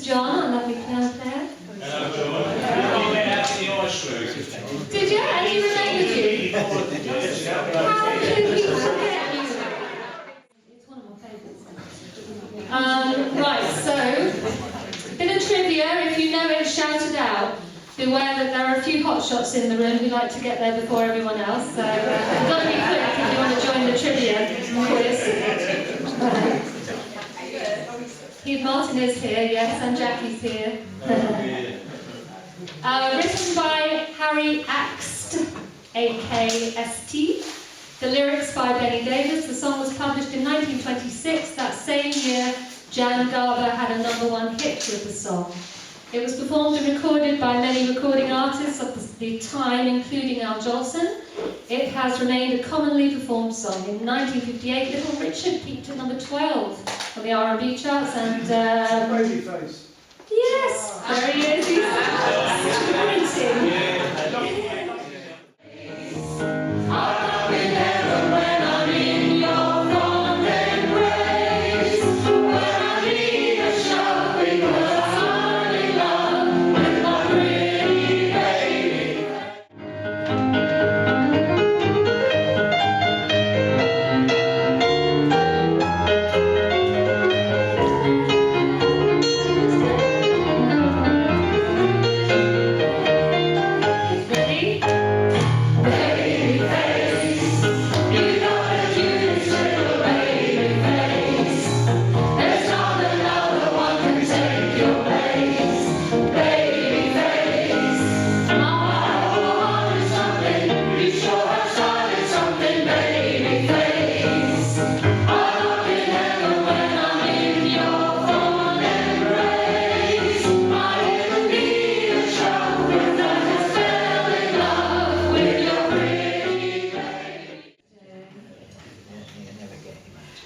is John, our lovely piano player. Hello, John. You went out in the ice room. Did you? And he remembered you? How did he forget you? It's one of my favourites. Right, so, bit of trivia. If you know it, shout it out. Beware that there are a few hotshots in the room who like to get there before everyone else. So, you've got to be quick if you want to join the trivia quiz. Hugh Martin is here, yes, and Jackie's here. Written by Harry Axt, A-K-S-T. The lyrics by Benny Davis. The song was published in 1926. That same year, Jan Garber had a #1 hit with the song. It was performed and recorded by many recording artists of the time, including Al Jolson. It has remained a commonly performed song. In 1958, Little Richard peaked at #12 on the R&B charts, and Babyface. yes, there he is. He's sprinting.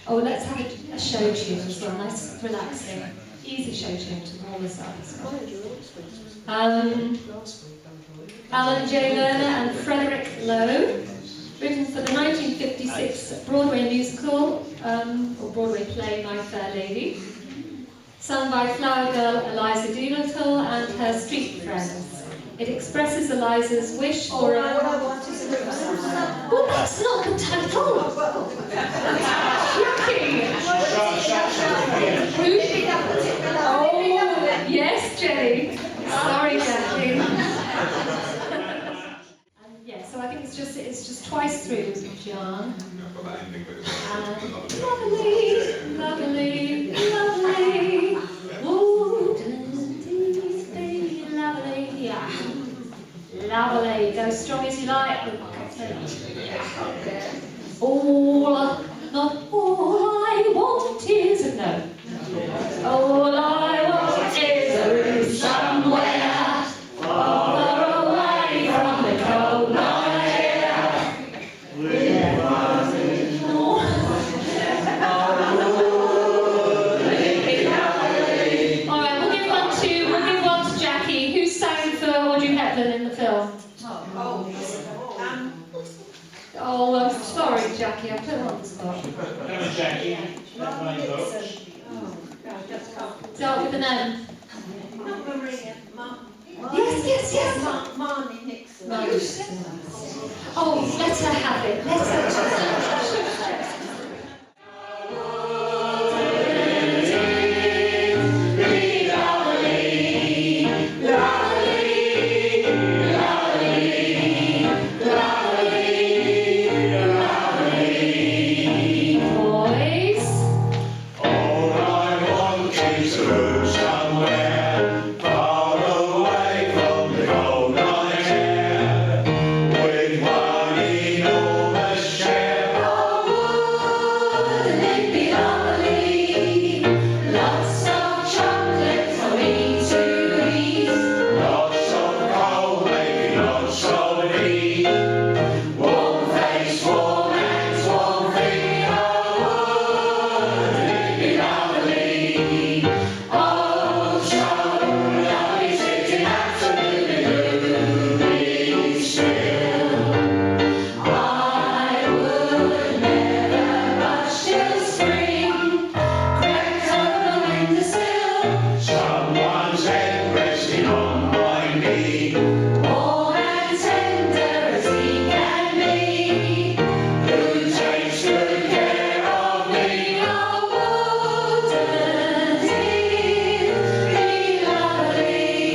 Oh, let's have a show tune as well, nice, relaxing, easy show tune to warm us up as well. Alan J. Lerner and Frederick Lowe, written for the 1956 Broadway musical, or Broadway play, My Fair Lady, sung by flower girl Eliza Doolittle and her street friends. It expresses Eliza's wish for a... Well, that's not the title! Jackie! Oh, yes, Jenny. Sorry, Jackie. Yeah, so I think it's just twice through, John. Lovely, lovely, lovely. Ooh, baby, lovely. Yeah. Lovely. Go as strong as you like. All, not all I want is a no. All I want is a room somewhere far away from the cold night air. With one Alright, we'll give one to Jackie. Who sang for Audrey Hepburn in the film? Oh, I'm sorry, Jackie, I put her on the spot. Jackie. Start with an M. Not Maria, Yes. Marnie Nixon. Oh, let her have it. Let her. With one enormous share warm and tender as he can be, who takes good care of me. Oh, wouldn't it be lovely,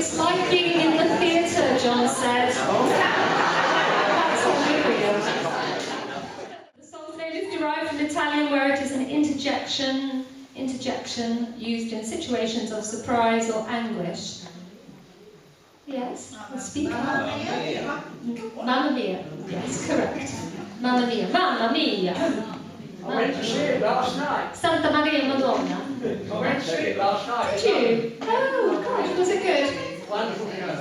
It's like being in the theatre, John said. That's hilarious. The song's name is derived from Italian, where it is an interjection used in situations of surprise or anguish. Yes, speak up. Mamma mia. Yes, correct. Mamma mia. Mamma mia. I went to see it last night. Santa Maria Madonna. I went to see it last night. Did you? Oh, gosh, was it good? Wonderful piano.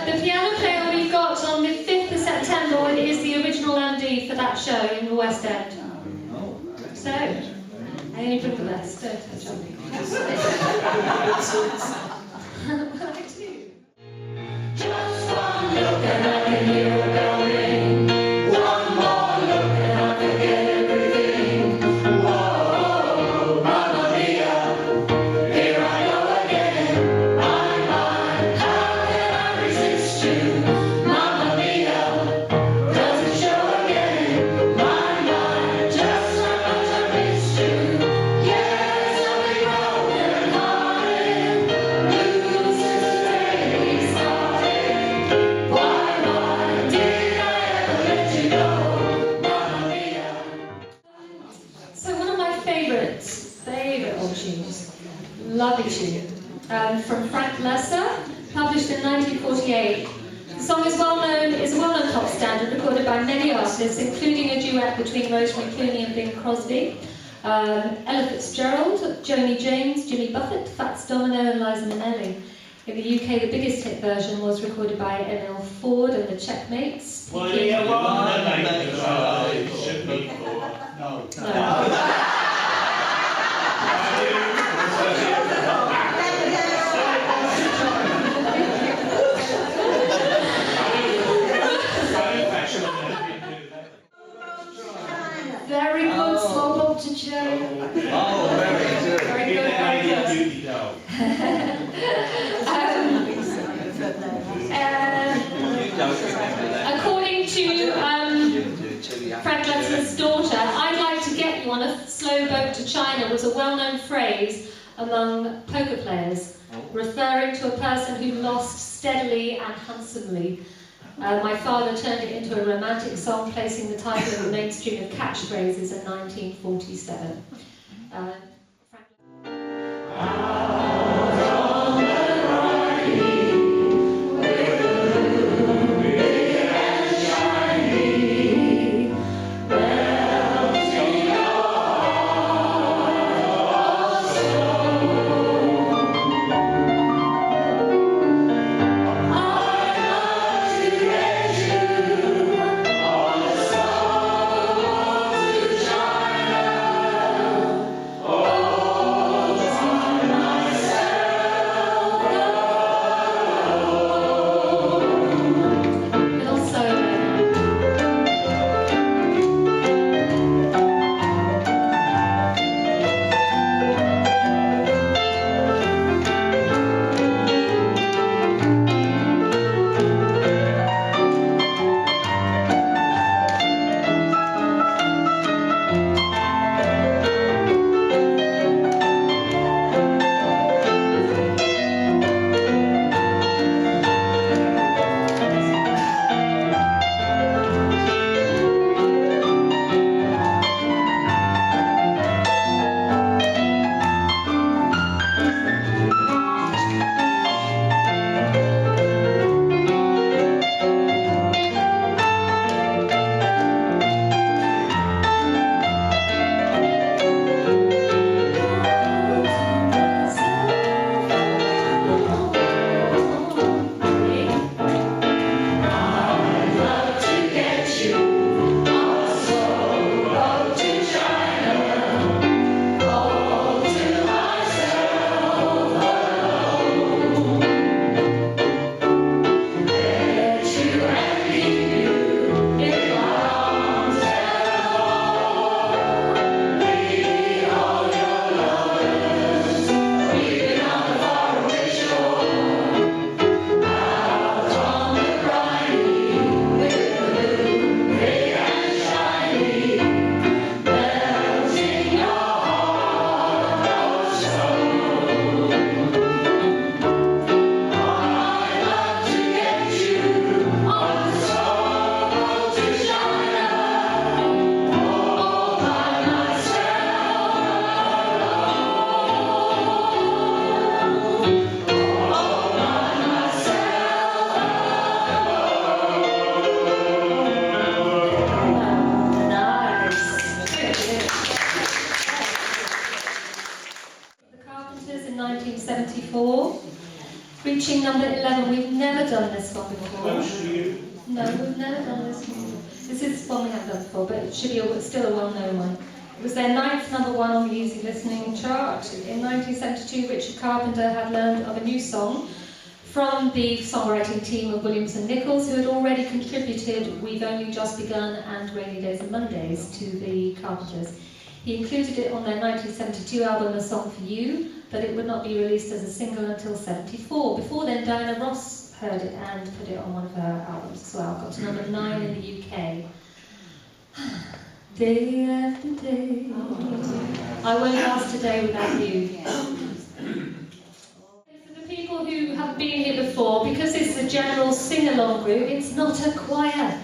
The piano player we've got on the 5th of September is the original MD for that show in the West End. So, I only bring the best, don't I, John? I do. Just one look and I can hear her going. One more look and I forget everything. Whoa, Mamma Mia, here I go again. My, how can I resist you? Mamma Mia, does it show again? My, just how much I missed you. Yes, I'll be broken hearted, blue since the day we started. Why did I ever let you go, Mamma Mia? So one of my favourite old tunes, lovely tune, from Frank Loesser, published in 1948. The song is a well-known pop standard, recorded by many artists, including a duet between Rosemary Clooney and Bing Crosby, Ella Fitzgerald, Joni James, Jimmy Buffett, Fats Domino and Liza Minnelli. In the UK, the biggest hit version was recorded by N.L. Ford and the Checkmates. Well, yeah, well, it should be for. No. Very good, small bob to China. Oh, very good. Very good, very good. According to Frank Loesser's daughter, I'd like to get you on a slow boat to China was a well-known phrase among poker players, referring to a person who lost steadily and handsomely. My father turned it into a romantic song, placing the title in the mainstream of catchphrases in 1947. reaching number 11. We've never done this one before. Close to you. No, we've never done this before. This is one we have done before, but it should be still a well-known one. It was their 9th number 1 on the Easy Listening chart. In 1972, Richard Carpenter had learned of a new song from the songwriting team of Williams and Nichols, who had already contributed We've Only Just Begun and Rainy Days and Mondays to the Carpenters. He included it on their 1972 album A Song for You, but it would not be released as a single until 74. Before then, Diana Ross heard it and put it on one of her albums as well. Got to number 9 in the UK. Day after day, I won't last a day without you. For the people who have been here before, because it's a general sing-along group, it's not a choir.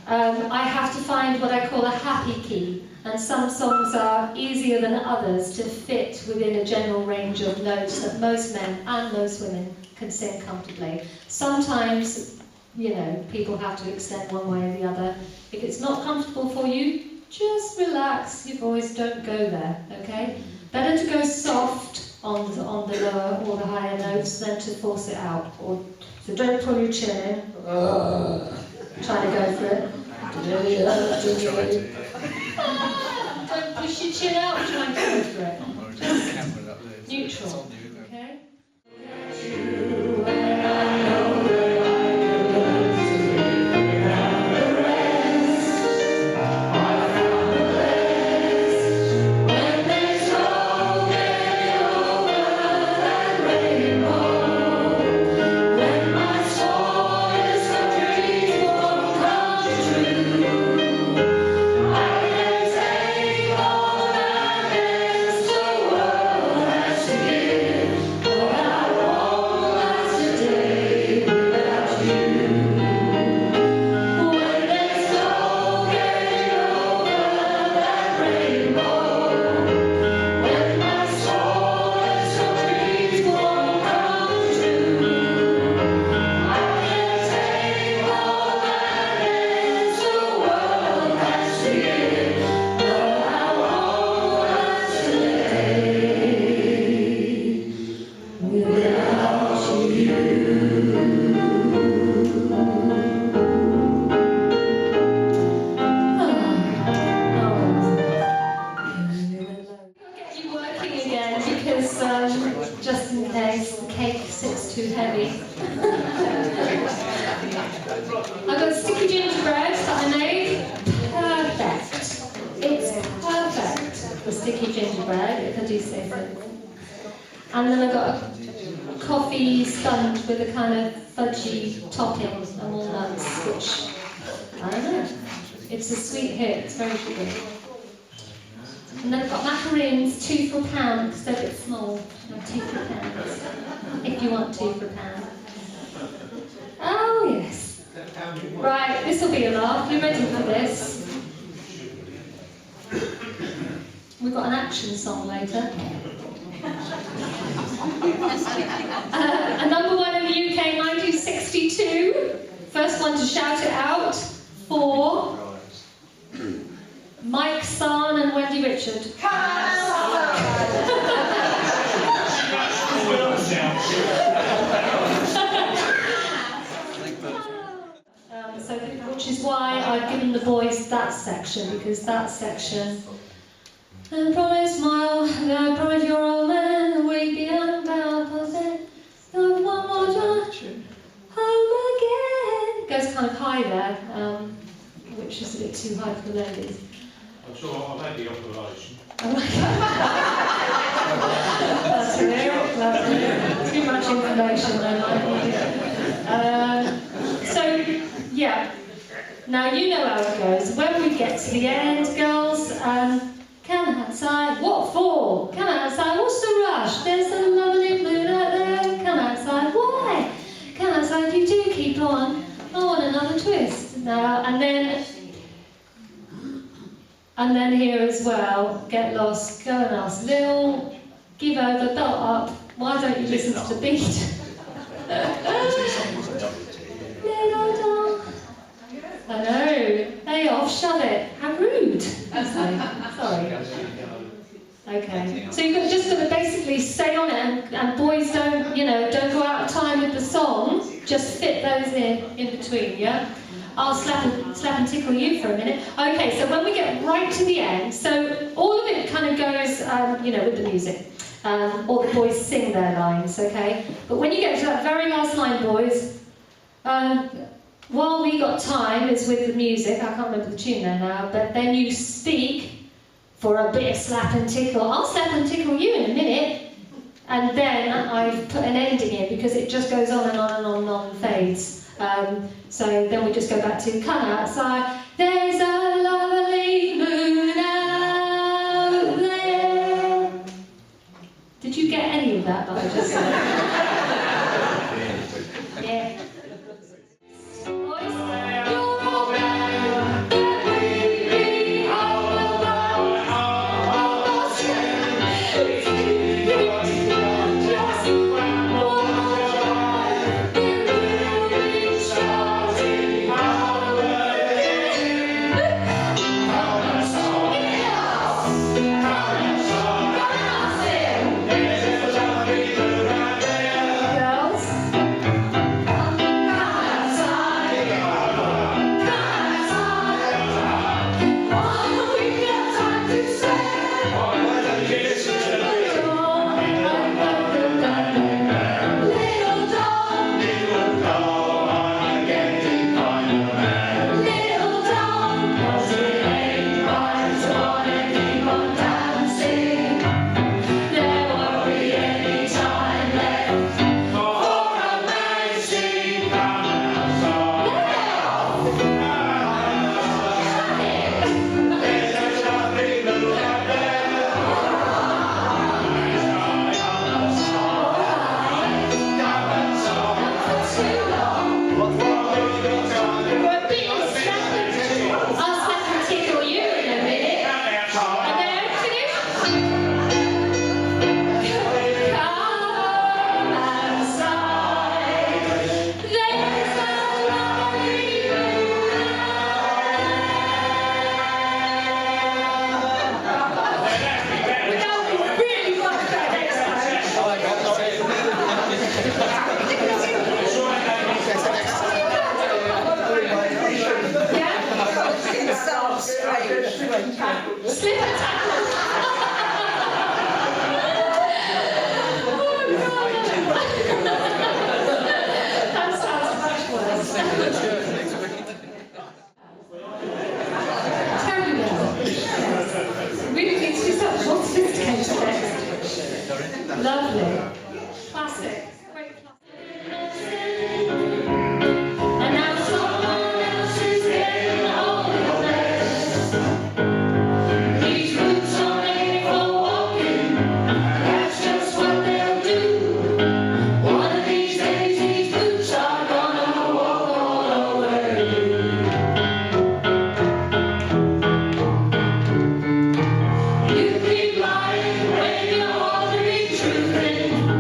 I have to find what I call a happy key, and some songs are easier than others to fit within a general range of notes that most men and most women can sing comfortably. Sometimes, you know, people have to extend one way or the other. If it's not comfortable for you, just relax your voice, don't go there, okay? Better to go soft on the lower or the higher notes than to force it out. So don't pull your chin in, trying to go for it. Don't push your chin out, trying to go for it. Just neutral, okay? Just in case the cake sits too heavy. I've got sticky gingerbread that I made. Perfect. It's perfect, the sticky gingerbread, if I do say so. And then I've got a coffee sponge with a kind of fudgy topping and walnuts, which, I don't know, it's a sweet hit, it's very sugary. And then I've got macaroons, 2 for a pound, because they're a bit small. 2 for a pound. If you want 2 for a pound. Oh, yes. Right, this will be a laugh. You ready for this? We've got an action song later. A number 1 in the UK, 1962. First one to shout it out for Mike Sarn and Wendy Richard. Which is why I've given the boys that section, because that section. I promise I promise your old man we'll be unbound. One more time, home again. It goes kind of high there, which is a bit too high for the ladies. I'm sure I'll make the operation. That's it. Too much information there. So, yeah. Now you know how it goes. When we get to the end, girls, come outside. What for? Come outside. What's the rush? There's a lovely moon out there. Come outside. Why? Come outside. You do keep on. I want another twist. Now, and then here as well, get lost, go and ask Lil, give over, belt up, why don't you listen to the beat? Little doll. I know, lay off, shove it, how rude. Sorry. Okay. So you've just got to basically stay on it, and boys don't go out of time with the song. Just fit those in between, yeah? I'll slap and tickle you for a minute. Okay, so when we get right to the end, so all of it kind of goes, with the music. Or the boys sing their lines, okay? But when you get to that very last line, boys, while we got time is with the music. I can't remember the tune there now, but then you speak for a bit of slap and tickle. I'll slap and tickle you in a minute. And then I've put an ending in because it just goes on and on and on and on and fades. So then we just go back to come outside. There's a lovely moon out there. Did you get any of that I just said? Yeah. Boys, you're all right. Slip and tackle. That sounds much worse. Terrible. Really needs to do something more sophisticated next. Lovely. Classic. Great classic. And now someone else is getting all the best. These boots are made for walking. That's just what they'll do. One of these days, these boots are gonna walk all over you. You keep lying when you ought to be truthing.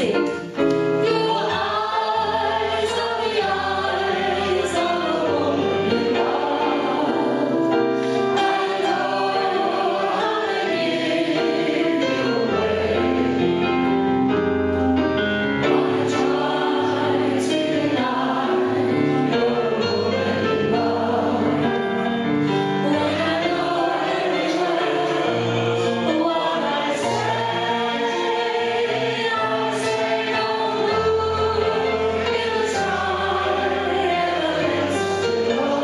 sing. Your eyes are the eyes of a woman in love, and oh, how they give you away. I try to deny you're a woman in love, when I know very well what I say. I say no moon in the sky ever meant to know.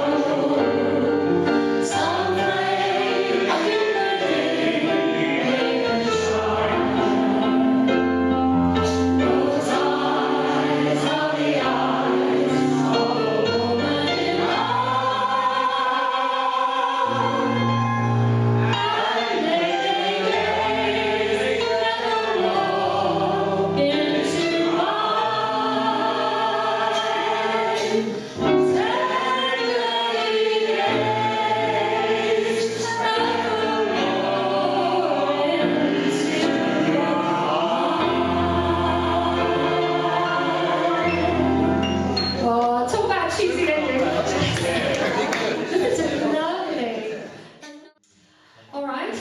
Some flame in the day may shine. Those eyes are the eyes of a woman in love, and they gaze nevermore into mine. Tenderly gaze nevermore into mine. Oh, talk about choosing ending. Lovely. All right.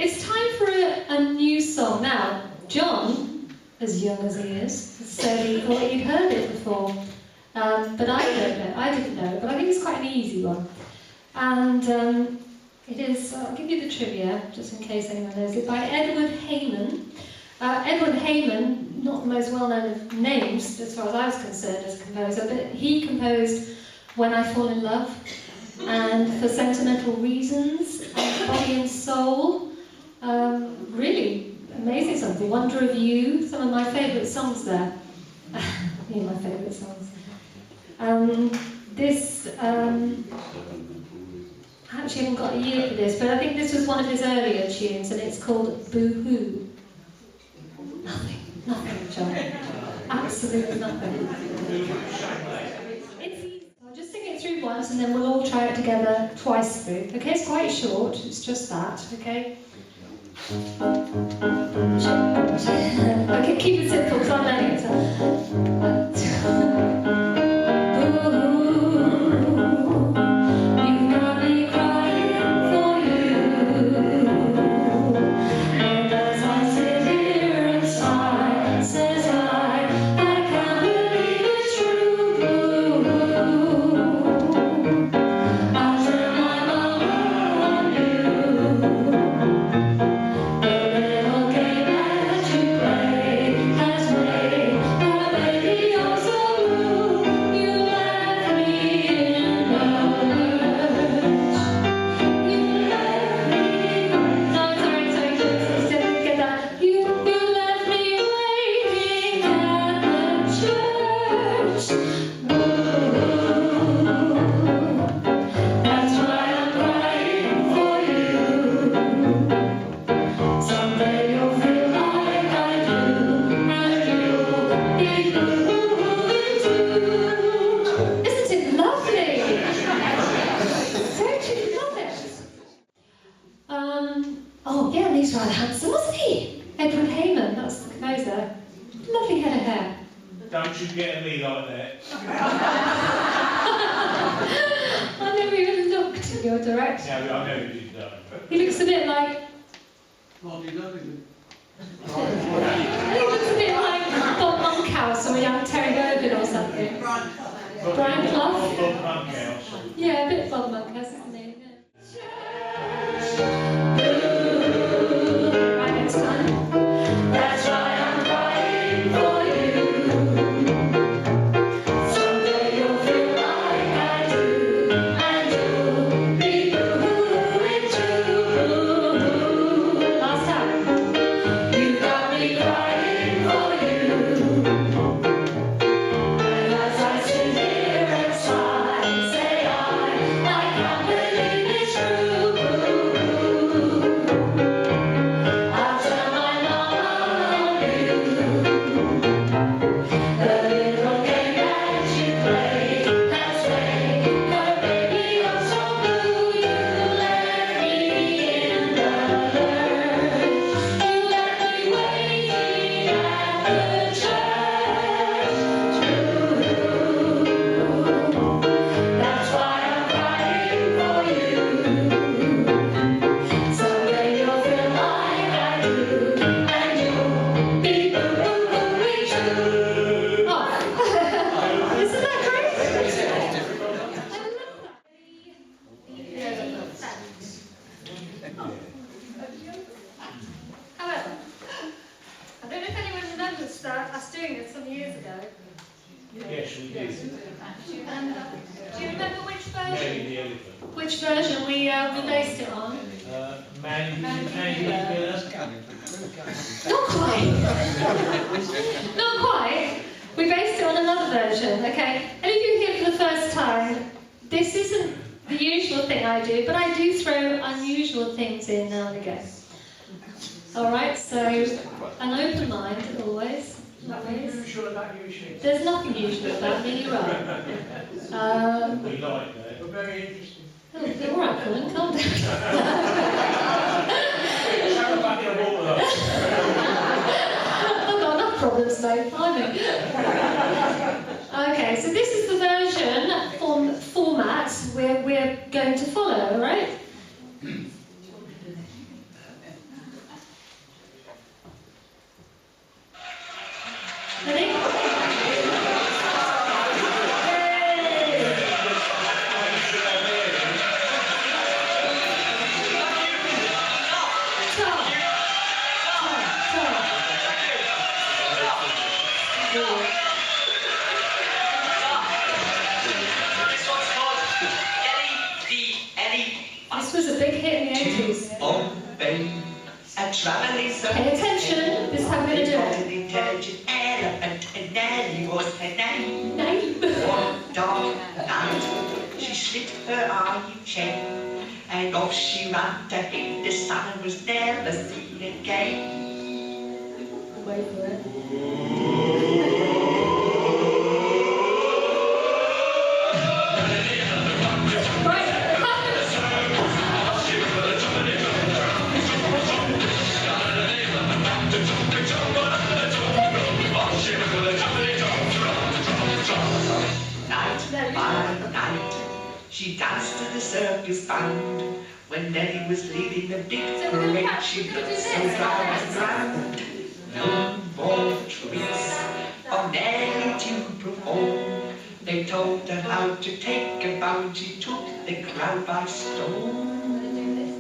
It's time for a new song. Now, John, as young as he is, said he thought he'd heard it before. But I don't know. I didn't know. But I think it's quite an easy one. And it is, I'll give you the trivia, just in case anyone knows it, by Edward Hayman. Edward Hayman, not the most well-known of names, as far as I was concerned as a composer, but he composed When I Fall in Love, and For Sentimental Reasons, and Body and Soul. Really amazing songs. The Wonder of You, some of my favourite songs there. My favourite songs. I actually haven't got a year for this, but I think this was one of his earlier tunes, and it's called Boo Hoo. Nothing, John. Absolutely nothing. It's easy. I'll just sing it through once, and then we'll all try it together twice through. Okay, it's quite short. It's just that. Okay. Okay, keep it simple, because I'm learning it. You've got me crying for you, and as I sit here and sigh, says I can't believe it's true. I turn my mama on you. The little game that you play has made my baby oh so blue. You left me in the lurch. You left me. No, sorry, just didn't get that. You left me waiting at the church. That's why I'm crying for you. Someday you'll feel like I do, and you'll be blue too. Isn't it lovely? Don't you love it? Oh yeah, and he's rather handsome, wasn't he? Edward Hayman, that's the composer. Lovely head of hair. Don't you get me like that. I never even looked in your direction. Yeah, I know you did that. He looks a bit like. He looks a bit like Bob Monkhouse or a young Terry Bergen or something. Brian Clough? Bob Monkhouse. Yeah, a bit Bob Monkhouse, isn't he? Right, next time. That's why I'm crying for you. Someday you'll feel like I do, and you'll be blue too. Last time. You got me crying for you, and as I sit here and sigh, say I can't ago. Yes, we did. And do you remember which Mary version? the elephant. Which version we based it on? Mandy Miller. Not quite. Not quite. We based it on another version, okay? And if you're here for the first time, this isn't the usual thing I do, but I do throw unusual things in now and again. Alright, so an open mind always. Nothing usual about you, Shane. There's nothing usual about me, you're right. We like that. You're very interesting. Oh, alright, Colin, calm down. How about the water? I've got enough problems, mate, blimey. Okay, so this is the version format we're going to follow, alright? Ready? Yay! This was a big hit in the 80s. Oh, baby, a traveling Pay attention, this is how we're going to do it. an intelligent elephant, and Nelly was her name. Name. One dark night, she slit her eye chain, and off she ran to hid the sun and was never seen again. Wait for it. Night by night, she danced to the circus band. When Nelly was leading the big So we're gonna parade, she we're gonna looked do so this. dry and grand. No more tricks for Nelly to perform. They told her how to take a bound. She took the crowd by storm. I'm going to do this.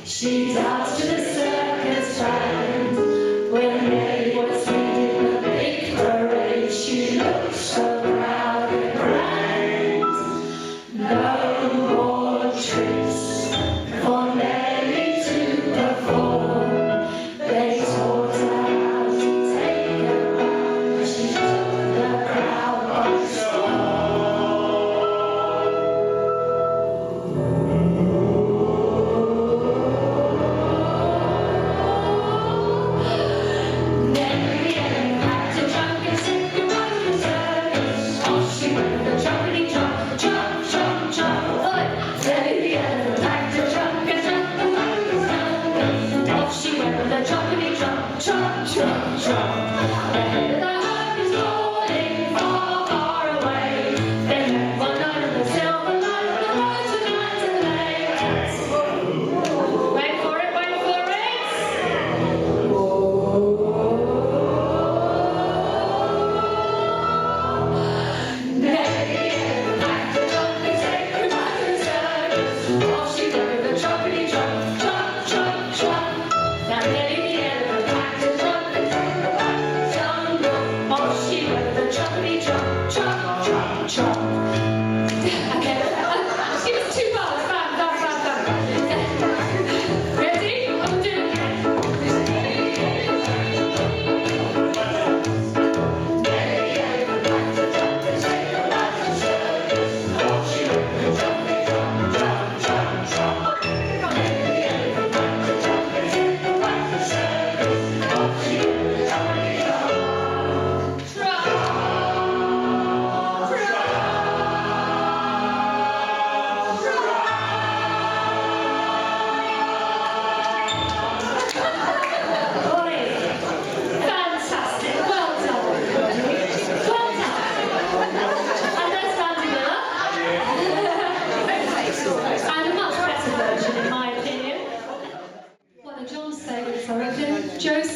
She danced to the circus band when they was leading the big parade. She looked so proud and grand. No more tricks for Nelly to perform. They taught her how to take a bound. She took the crowd by storm. Wait for it, wait for it! Now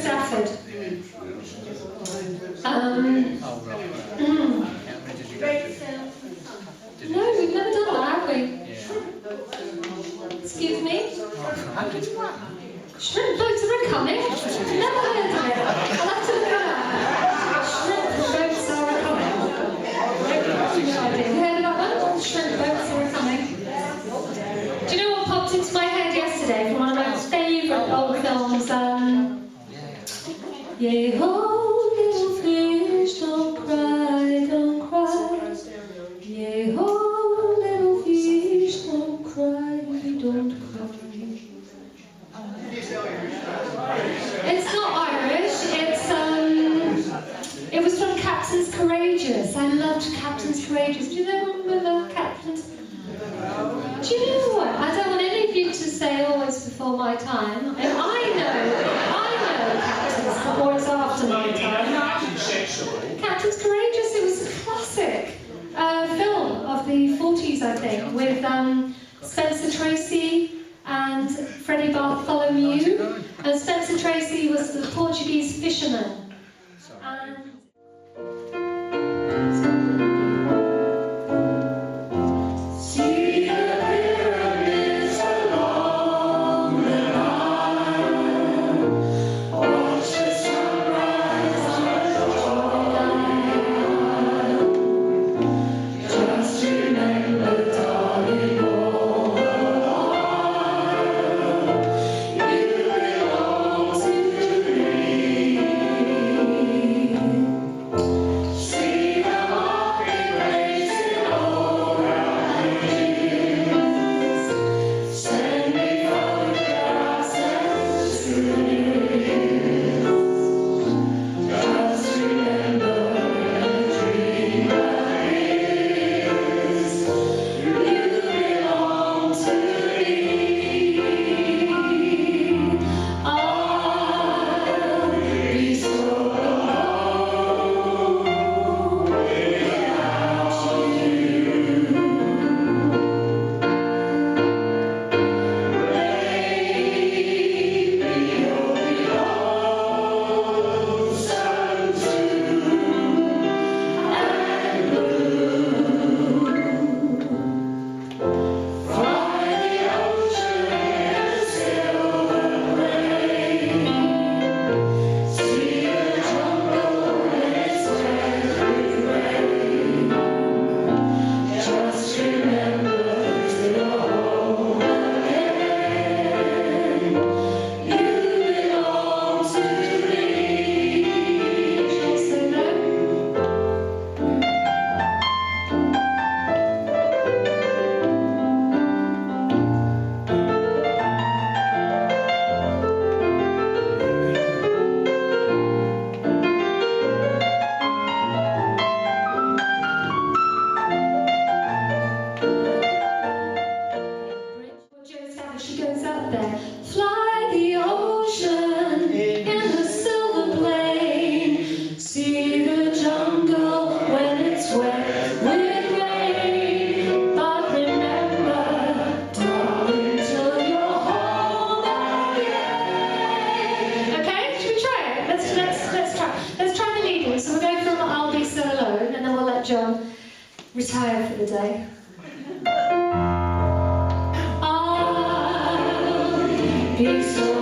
Stafford. No, we've never done that, have we? Excuse me? Shrimp boats are coming? Never heard of it. I'll have to look at that. Shrimp boats are coming. No idea. You heard about that? Shrimp boats are coming. Do you know what popped into my head yesterday from one of my favourite old films? Yea ho, little fish, don't cry, don't cry. Yea ho, little fish, don't cry, don't cry. It's not Irish, it was from Captain's Courageous. I loved Captain's Courageous. Do you remember Captain's? Do you know what? I don't want any of you to say always before my time. And I know Captain's, or it's after my time. Captain's Courageous, it was a classic film of the 40s, I think, with Spencer Tracy and Freddie Bartholomew. And Spencer Tracy was the Portuguese fisherman. And she goes out there. Fly the ocean in a silver plane. See the jungle when it's wet with rain. But remember, darling, till you're home again. Okay, should we try it? Let's try the leading. So we'll go from I'll Be So Alone, and then we'll let John retire for the day. Be so